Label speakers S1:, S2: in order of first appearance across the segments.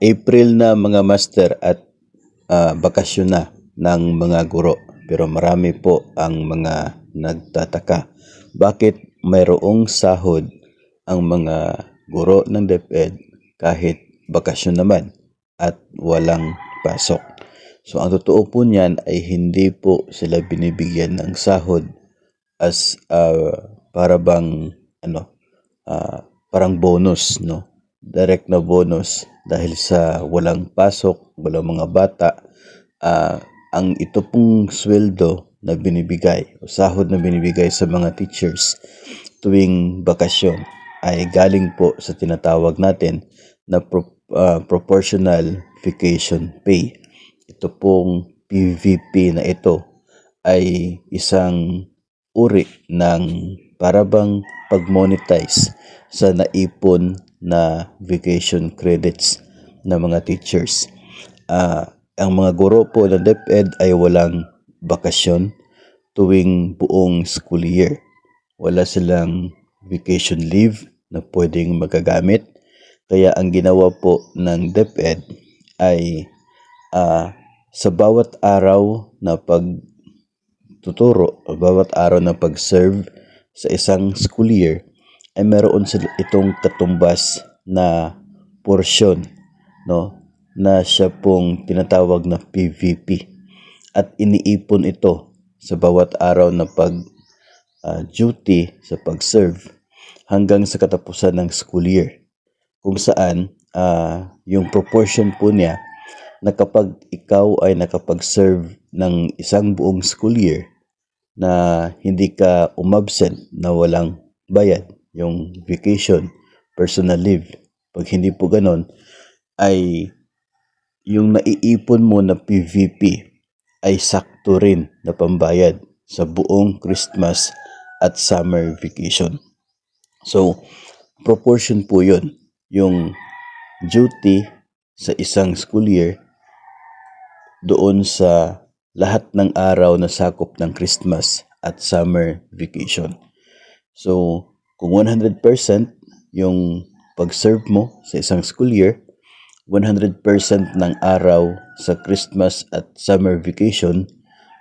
S1: April na mga master at bakasyon na ng mga guro. Pero marami po ang mga nagtataka. Bakit mayroong sahod ang mga guro ng DepEd kahit bakasyon naman at walang pasok? So ang totoo po niyan ay hindi po sila binibigyan ng sahod as para bang parang bonus, no? Direct na bonus dahil sa walang pasok, walang mga bata. Ang ito pong sweldo na binibigay o sahod na binibigay sa mga teachers tuwing bakasyon ay galing po sa tinatawag natin na proportional vacation pay. Ito pong PVP na ito ay isang uri ng parabang pag-monetize sa naipon na vacation credits ng mga teachers. Ang mga guro po ng DepEd ay walang bakasyon tuwing buong school year. Wala silang vacation leave na pwedeng magagamit. Kaya ang ginawa po ng DepEd ay sa bawat araw na pagtuturo, bawat araw na pag-serve sa isang school year, ay meron sila itong katumbas na porsyon, no, na siya pong tinatawag na PVP, at iniipon ito sa bawat araw na duty sa pag-serve hanggang sa katapusan ng school year, kung saan yung proportion po niya na kapag ikaw ay nakapag-serve ng isang buong school year na hindi ka umabsent na walang bayad, yung vacation, personal leave, pag hindi po ganon, ay yung naiipon mo na PVP ay sakto rin na pambayad sa buong Christmas at summer vacation. So, proportion po yun. Yung duty sa isang school year doon sa lahat ng araw na sakop ng Christmas at summer vacation. So, kung 100% yung pag-serve mo sa isang school year, 100% ng araw sa Christmas at summer vacation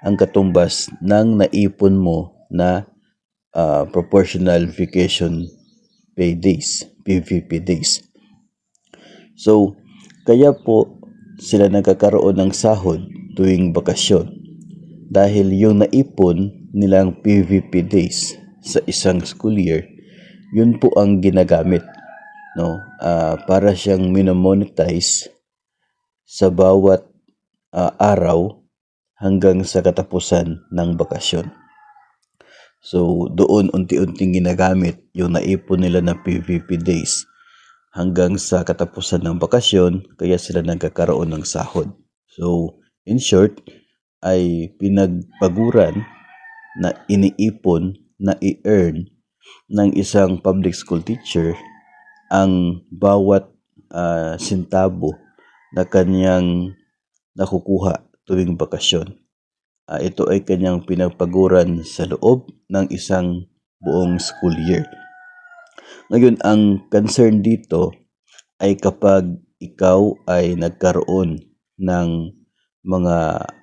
S1: ang katumbas ng naipon mo na proportional vacation pay days, PVP days. So, kaya po sila nagkakaroon ng sahod tuwing bakasyon dahil yung naipon nilang PVP days sa isang school year, yun po ang ginagamit, no, para siyang minomonetize sa bawat araw hanggang sa katapusan ng bakasyon. So doon unti-unting ginagamit yung naipon nila na PVP days hanggang sa katapusan ng bakasyon, kaya sila nagkakaroon ng sahod. So in short, ay pinagpaguran na iniipon na i-earn ng isang public school teacher ang bawat sintabo na kanyang nakukuha tuwing bakasyon. Ito ay kanyang pinagpaguran sa loob ng isang buong school year. Ngayon, ang concern dito ay kapag ikaw ay nagkaroon ng mga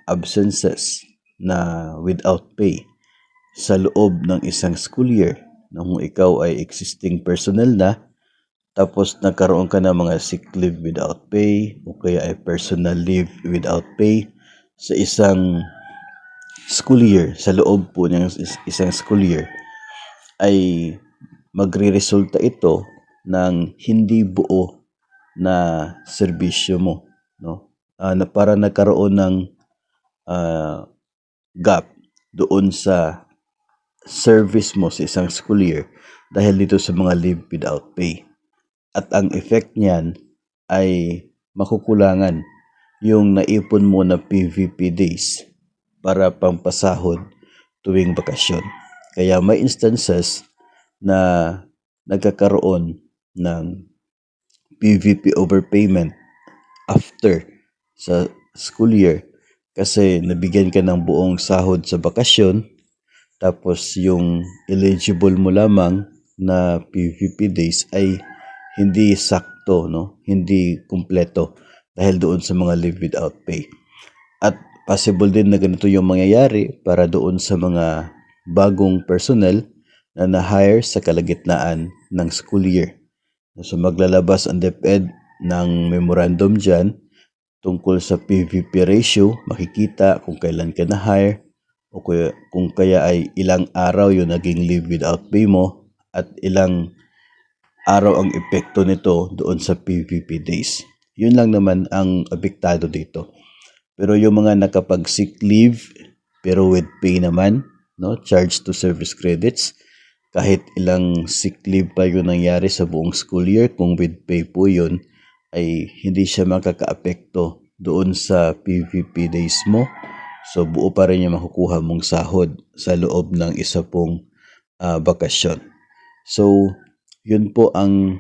S1: absences na without pay sa loob ng isang school year, kung ikaw ay existing personnel na, tapos nagkaroon ka ng mga sick leave without pay o kaya ay personal leave without pay sa isang school year, sa loob po ng isang school year, ay magre-resulta ito ng hindi buo na serbisyo mo, no? Na para nagkaroon ng gap doon sa service mo sa isang school year dahil dito sa mga leave without pay. At ang effect niyan ay makukulangan yung naipon mo na PVP days para pampasahod tuwing bakasyon. Kaya may instances na nagkakaroon ng PVP overpayment after sa school year kasi nabigyan ka ng buong sahod sa bakasyon, tapos yung eligible mo lamang na PVP days ay hindi eksakto, no? Hindi kumpleto dahil doon sa mga leave without pay. At possible din na ganito yung mangyayari para doon sa mga bagong personnel na na-hire sa kalagitnaan ng school year. So maglalabas ang DepEd ng memorandum dyan tungkol sa PVP ratio, makikita kung kailan ka na-hire o kung kaya ay ilang araw yung naging leave without pay mo at ilang araw ang epekto nito doon sa PVP days. Yun lang naman ang apektado dito. Pero yung mga nakapag-sick leave pero with pay naman, no, charge to service credits, kahit ilang sick leave pa yun nangyari sa buong school year, kung with pay po yun, ay hindi siya makakaapekto doon sa PVP days mo. So buo pa rin yung makukuha mong sahod sa loob ng isa pong bakasyon. So yun po ang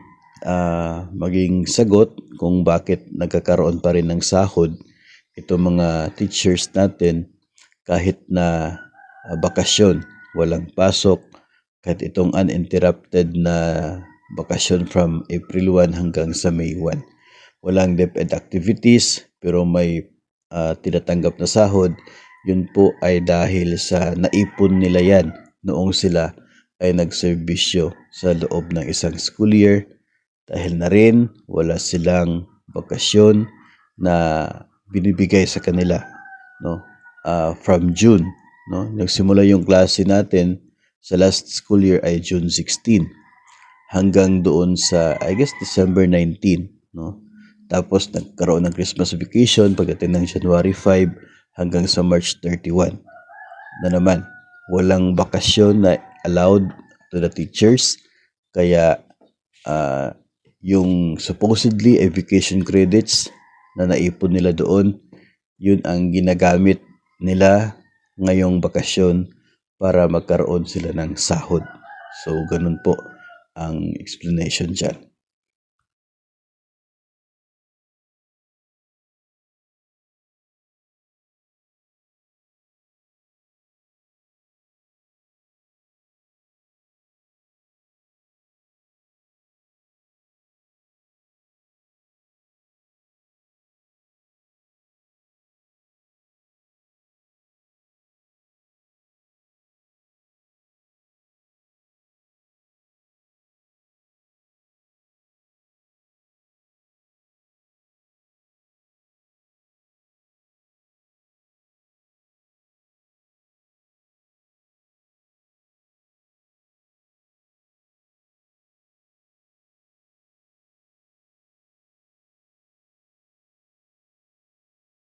S1: maging sagot kung bakit nagkakaroon pa rin ng sahod itong mga teachers natin kahit na bakasyon, walang pasok, kahit itong uninterrupted na bakasyon from April 1 hanggang sa May 1. Walang DepEd activities pero may tinatanggap na sahod. Yun po ay dahil sa naipon nila yan noong sila ay nagserbisyo sa loob ng isang school year. Dahil na rin wala silang bakasyon na binibigay sa kanila, no? From June, no? Nagsimula yung klase natin sa last school year ay June 16 hanggang doon sa I guess December 19, no? Tapos nagkaroon ng Christmas vacation pagdating ng January 5 hanggang sa March 31 na naman. Walang bakasyon na allowed to the teachers, kaya yung supposedly vacation credits na naipon nila doon, yun ang ginagamit nila ngayong bakasyon para magkaroon sila ng sahod. So ganun po ang explanation dyan.